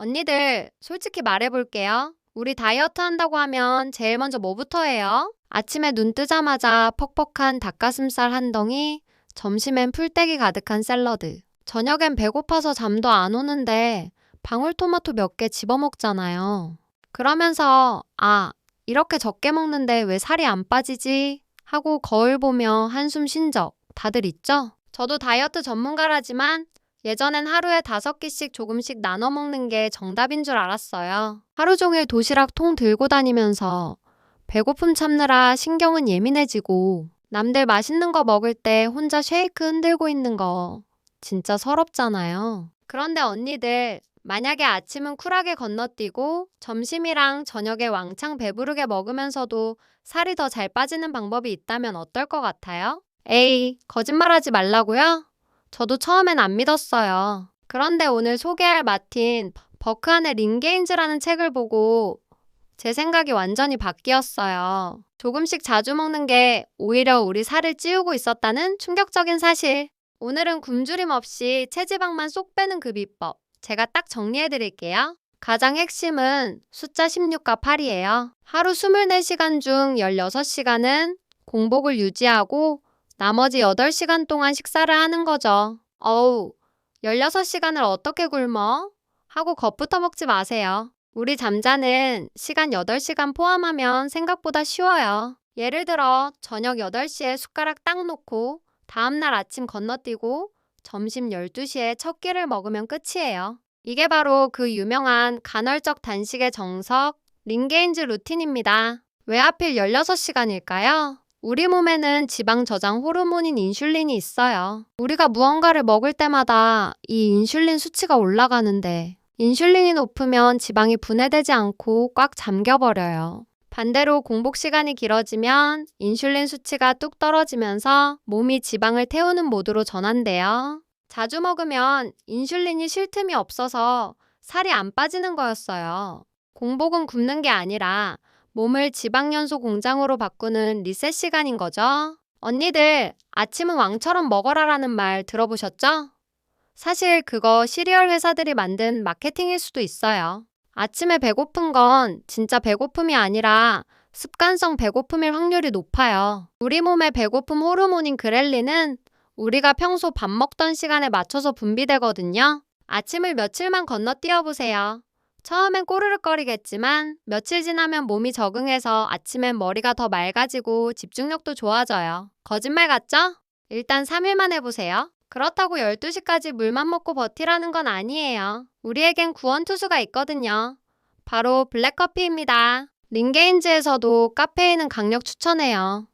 언니들, 솔직히 말해볼게요. 우리 다이어트 한다고 하면 제일 먼저 뭐부터 해요? 아침에 눈 뜨자마자 퍽퍽한 닭가슴살 한 덩이, 점심엔 풀떼기 가득한 샐러드. 저녁엔 배고파서 잠도 안 오는데 방울토마토 몇 개 집어먹잖아요. 그러면서, 이렇게 적게 먹는데 왜 살이 안 빠지지? 하고 거울 보며 한숨 쉰 적 다들 있죠? 저도 다이어트 전문가라지만 예전엔 하루에 5끼씩 조금씩 나눠 먹는 게 정답인 줄 알았어요. 하루 종일 도시락 통 들고 다니면서 배고픔 참느라 신경은 예민해지고 남들 맛있는 거 먹을 때 혼자 쉐이크 흔들고 있는 거 진짜 서럽잖아요. 그런데 언니들, 만약에 아침은 쿨하게 건너뛰고 점심이랑 저녁에 왕창 배부르게 먹으면서도 살이 더 잘 빠지는 방법이 있다면 어떨 것 같아요? 에이, 거짓말하지 말라고요? 저도 처음엔 안 믿었어요. 그런데 오늘 소개할 마틴 버크한의 린게인즈라는 책을 보고 제 생각이 완전히 바뀌었어요. 조금씩 자주 먹는 게 오히려 우리 살을 찌우고 있었다는 충격적인 사실. 오늘은 굶주림 없이 체지방만 쏙 빼는 그 비법 제가 딱 정리해 드릴게요. 가장 핵심은 숫자 16과 8이에요. 하루 24시간 중 16시간은 공복을 유지하고 나머지 8시간 동안 식사를 하는 거죠. 16시간을 어떻게 굶어? 하고 겁부터 먹지 마세요. 우리 잠자는 시간 8시간 포함하면 생각보다 쉬워요. 예를 들어 저녁 8시에 숟가락 딱 놓고 다음날 아침 건너뛰고 점심 12시에 첫 끼를 먹으면 끝이에요. 이게 바로 그 유명한 간헐적 단식의 정석, 린게인즈 루틴입니다. 왜 하필 16시간일까요? 우리 몸에는 지방 저장 호르몬인 인슐린이 있어요. 우리가 무언가를 먹을 때마다 이 인슐린 수치가 올라가는데 인슐린이 높으면 지방이 분해되지 않고 꽉 잠겨버려요. 반대로 공복 시간이 길어지면 인슐린 수치가 뚝 떨어지면서 몸이 지방을 태우는 모드로 전환돼요. 자주 먹으면 인슐린이 쉴 틈이 없어서 살이 안 빠지는 거였어요. 공복은 굶는 게 아니라 몸을 지방연소 공장으로 바꾸는 리셋 시간인 거죠. 언니들, 아침은 왕처럼 먹어라라는 말 들어보셨죠? 사실 그거 시리얼 회사들이 만든 마케팅일 수도 있어요. 아침에 배고픈 건 진짜 배고픔이 아니라 습관성 배고픔일 확률이 높아요. 우리 몸의 배고픔 호르몬인 그렐린은 우리가 평소 밥 먹던 시간에 맞춰서 분비되거든요. 아침을 며칠만 건너뛰어 보세요. 처음엔 꼬르륵거리겠지만 며칠 지나면 몸이 적응해서 아침엔 머리가 더 맑아지고 집중력도 좋아져요. 거짓말 같죠? 일단 3일만 해보세요. 그렇다고 12시까지 물만 먹고 버티라는 건 아니에요. 우리에겐 구원투수가 있거든요. 바로 블랙커피입니다. 린게인즈에서도 카페인은 강력 추천해요.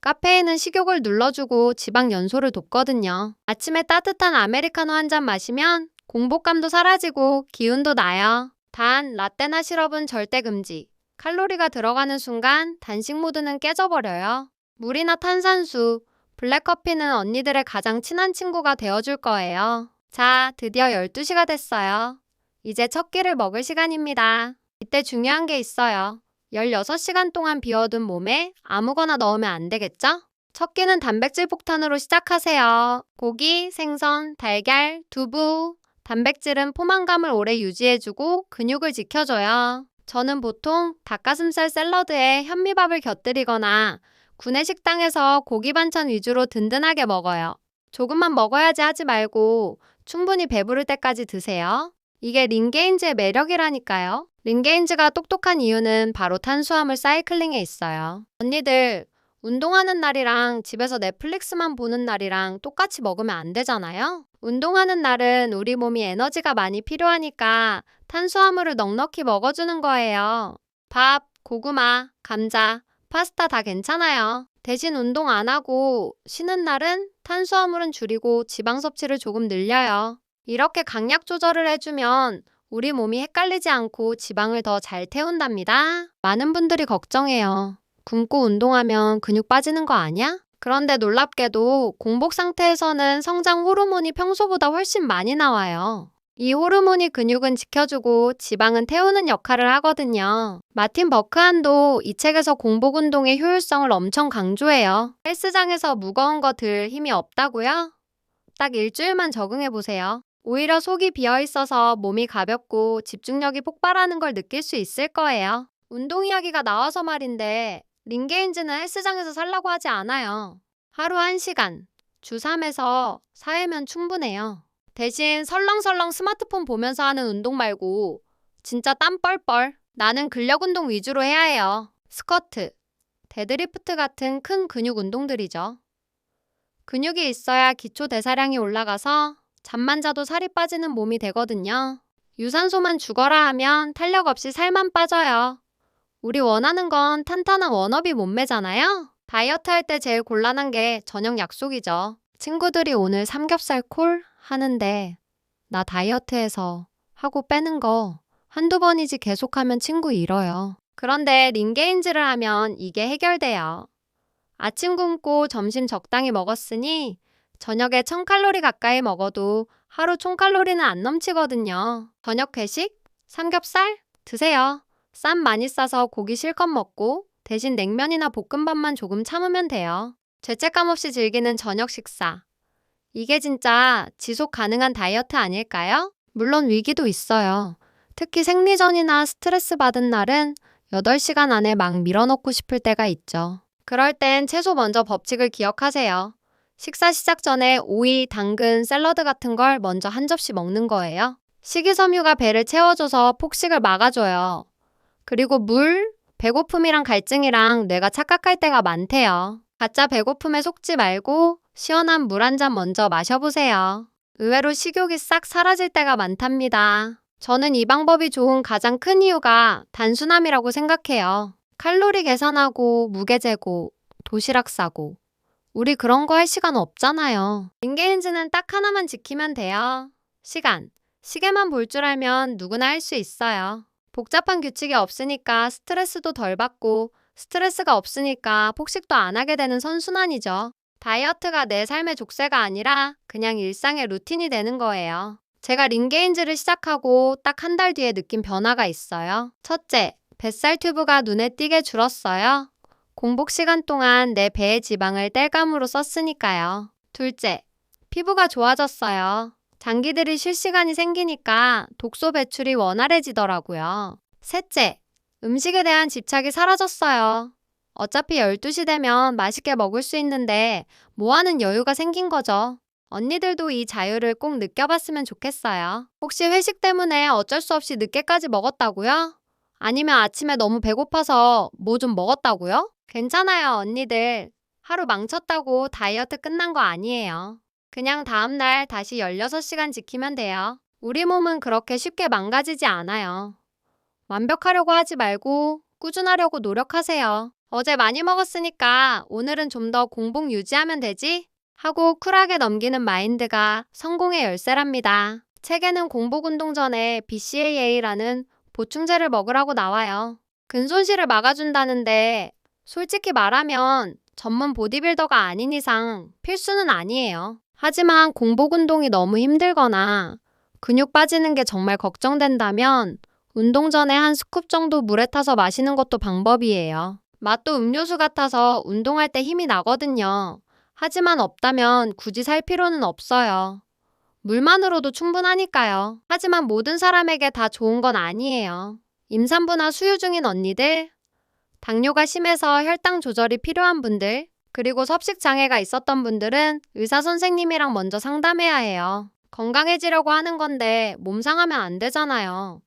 카페인은 식욕을 눌러주고 지방 연소를 돕거든요. 아침에 따뜻한 아메리카노 한 잔 마시면 공복감도 사라지고 기운도 나요. 단, 라떼나 시럽은 절대 금지. 칼로리가 들어가는 순간 단식 모드는 깨져버려요. 물이나 탄산수, 블랙커피는 언니들의 가장 친한 친구가 되어줄 거예요. 자, 드디어 12시가 됐어요. 이제 첫 끼를 먹을 시간입니다. 이때 중요한 게 있어요. 16시간 동안 비워둔 몸에 아무거나 넣으면 안 되겠죠? 첫 끼는 단백질 폭탄으로 시작하세요. 고기, 생선, 달걀, 두부. 단백질은 포만감을 오래 유지해주고 근육을 지켜줘요. 저는 보통 닭가슴살 샐러드에 현미밥을 곁들이거나 구내식당에서 고기 반찬 위주로 든든하게 먹어요. 조금만 먹어야지 하지 말고 충분히 배부를 때까지 드세요. 이게 린게인즈의 매력이라니까요. 린게인즈가 똑똑한 이유는 바로 탄수화물 사이클링에 있어요. 언니들, 운동하는 날이랑 집에서 넷플릭스만 보는 날이랑 똑같이 먹으면 안 되잖아요? 운동하는 날은 우리 몸이 에너지가 많이 필요하니까 탄수화물을 넉넉히 먹어주는 거예요. 밥, 고구마, 감자, 파스타 다 괜찮아요. 대신 운동 안 하고 쉬는 날은 탄수화물은 줄이고 지방 섭취를 조금 늘려요. 이렇게 강약 조절을 해주면 우리 몸이 헷갈리지 않고 지방을 더 잘 태운답니다. 많은 분들이 걱정해요. 굶고 운동하면 근육 빠지는 거 아니야? 그런데 놀랍게도 공복 상태에서는 성장 호르몬이 평소보다 훨씬 많이 나와요. 이 호르몬이 근육은 지켜주고 지방은 태우는 역할을 하거든요. 마틴 버크한도 이 책에서 공복 운동의 효율성을 엄청 강조해요. 헬스장에서 무거운 거 들 힘이 없다고요? 딱 일주일만 적응해보세요. 오히려 속이 비어 있어서 몸이 가볍고 집중력이 폭발하는 걸 느낄 수 있을 거예요. 운동 이야기가 나와서 말인데 링게인즈는 헬스장에서 살라고 하지 않아요. 하루 1시간, 주 3에서 4회면 충분해요. 대신 설렁설렁 스마트폰 보면서 하는 운동 말고 진짜 땀 뻘뻘 나는 근력 운동 위주로 해야 해요. 스쿼트, 데드리프트 같은 큰 근육 운동들이죠. 근육이 있어야 기초 대사량이 올라가서 잠만 자도 살이 빠지는 몸이 되거든요. 유산소만 죽어라 하면 탄력 없이 살만 빠져요. 우리 원하는 건 탄탄한 워너비 몸매잖아요. 다이어트 할 때 제일 곤란한 게 저녁 약속이죠. 친구들이 오늘 삼겹살 콜 하는데 나 다이어트해서 하고 빼는 거 한두 번이지 계속하면 친구 잃어요. 그런데 링게인즈를 하면 이게 해결돼요. 아침 굶고 점심 적당히 먹었으니 저녁에 1000칼로리 가까이 먹어도 하루 총칼로리는 안 넘치거든요. 저녁 회식? 삼겹살? 드세요. 쌈 많이 싸서 고기 실컷 먹고 대신 냉면이나 볶음밥만 조금 참으면 돼요. 죄책감 없이 즐기는 저녁 식사. 이게 진짜 지속 가능한 다이어트 아닐까요? 물론 위기도 있어요. 특히 생리전이나 스트레스 받은 날은 8시간 안에 막 밀어넣고 싶을 때가 있죠. 그럴 땐 채소 먼저 법칙을 기억하세요. 식사 시작 전에 오이, 당근, 샐러드 같은 걸 먼저 한 접시 먹는 거예요. 식이섬유가 배를 채워줘서 폭식을 막아줘요. 그리고 물, 배고픔이랑 갈증이랑 뇌가 착각할 때가 많대요. 가짜 배고픔에 속지 말고 시원한 물 한 잔 먼저 마셔보세요. 의외로 식욕이 싹 사라질 때가 많답니다. 저는 이 방법이 좋은 가장 큰 이유가 단순함이라고 생각해요. 칼로리 계산하고 무게 재고 도시락 싸고 우리 그런 거 할 시간 없잖아요. 링게인즈는 딱 하나만 지키면 돼요. 시간. 시계만 볼 줄 알면 누구나 할 수 있어요. 복잡한 규칙이 없으니까 스트레스도 덜 받고 스트레스가 없으니까 폭식도 안 하게 되는 선순환이죠. 다이어트가 내 삶의 족쇄가 아니라 그냥 일상의 루틴이 되는 거예요. 제가 링게인즈를 시작하고 딱 한 달 뒤에 느낀 변화가 있어요. 첫째, 뱃살 튜브가 눈에 띄게 줄었어요. 공복 시간 동안 내 배의 지방을 땔감으로 썼으니까요. 둘째, 피부가 좋아졌어요. 장기들이 쉴 시간이 생기니까 독소 배출이 원활해지더라고요. 셋째, 음식에 대한 집착이 사라졌어요. 어차피 12시 되면 맛있게 먹을 수 있는데 뭐 하는 여유가 생긴 거죠. 언니들도 이 자유를 꼭 느껴봤으면 좋겠어요. 혹시 회식 때문에 어쩔 수 없이 늦게까지 먹었다고요? 아니면 아침에 너무 배고파서 뭐 좀 먹었다고요? 괜찮아요, 언니들. 하루 망쳤다고 다이어트 끝난 거 아니에요. 그냥 다음날 다시 16시간 지키면 돼요. 우리 몸은 그렇게 쉽게 망가지지 않아요. 완벽하려고 하지 말고 꾸준하려고 노력하세요. 어제 많이 먹었으니까 오늘은 좀 더 공복 유지하면 되지? 하고 쿨하게 넘기는 마인드가 성공의 열쇠랍니다. 책에는 공복 운동 전에 BCAA라는 보충제를 먹으라고 나와요. 근손실을 막아준다는데 솔직히 말하면 전문 보디빌더가 아닌 이상 필수는 아니에요. 하지만 공복 운동이 너무 힘들거나 근육 빠지는 게 정말 걱정된다면 운동 전에 한 스쿱 정도 물에 타서 마시는 것도 방법이에요. 맛도 음료수 같아서 운동할 때 힘이 나거든요. 하지만 없다면 굳이 살 필요는 없어요. 물만으로도 충분하니까요. 하지만 모든 사람에게 다 좋은 건 아니에요. 임산부나 수유 중인 언니들, 당뇨가 심해서 혈당 조절이 필요한 분들, 그리고 섭식 장애가 있었던 분들은 의사 선생님이랑 먼저 상담해야 해요. 건강해지려고 하는 건데 몸 상하면 안 되잖아요.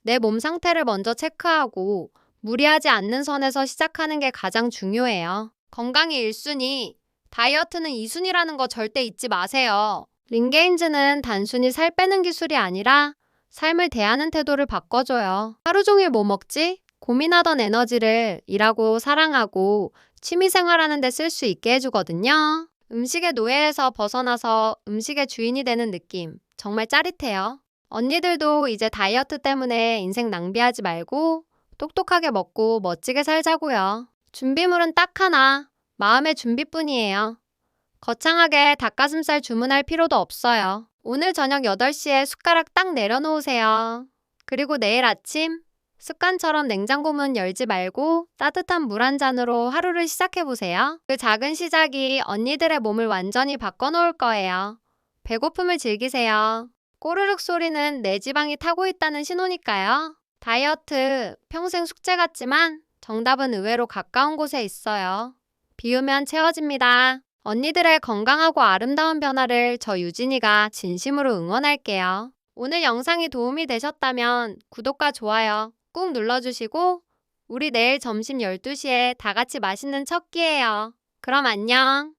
내 몸 상태를 먼저 체크하고 무리하지 않는 선에서 시작하는 게 가장 중요해요. 건강이 1순위, 다이어트는 2순위라는 거 절대 잊지 마세요. 링게인즈는 단순히 살 빼는 기술이 아니라 삶을 대하는 태도를 바꿔줘요. 하루 종일 뭐 먹지? 고민하던 에너지를 일하고 사랑하고 취미생활하는 데 쓸 수 있게 해주거든요. 음식의 노예에서 벗어나서 음식의 주인이 되는 느낌. 정말 짜릿해요. 언니들도 이제 다이어트 때문에 인생 낭비하지 말고 똑똑하게 먹고 멋지게 살자고요. 준비물은 딱 하나, 마음의 준비뿐이에요. 거창하게 닭가슴살 주문할 필요도 없어요. 오늘 저녁 8시에 숟가락 딱 내려놓으세요. 그리고 내일 아침 습관처럼 냉장고 문 열지 말고 따뜻한 물 한 잔으로 하루를 시작해보세요. 그 작은 시작이 언니들의 몸을 완전히 바꿔놓을 거예요. 배고픔을 즐기세요. 꼬르륵 소리는 내 지방이 타고 있다는 신호니까요. 다이어트 평생 숙제 같지만 정답은 의외로 가까운 곳에 있어요. 비우면 채워집니다. 언니들의 건강하고 아름다운 변화를 저 유진이가 진심으로 응원할게요. 오늘 영상이 도움이 되셨다면 구독과 좋아요 꾹 눌러주시고 우리 내일 점심 12시에 다 같이 맛있는 첫 끼예요. 그럼 안녕.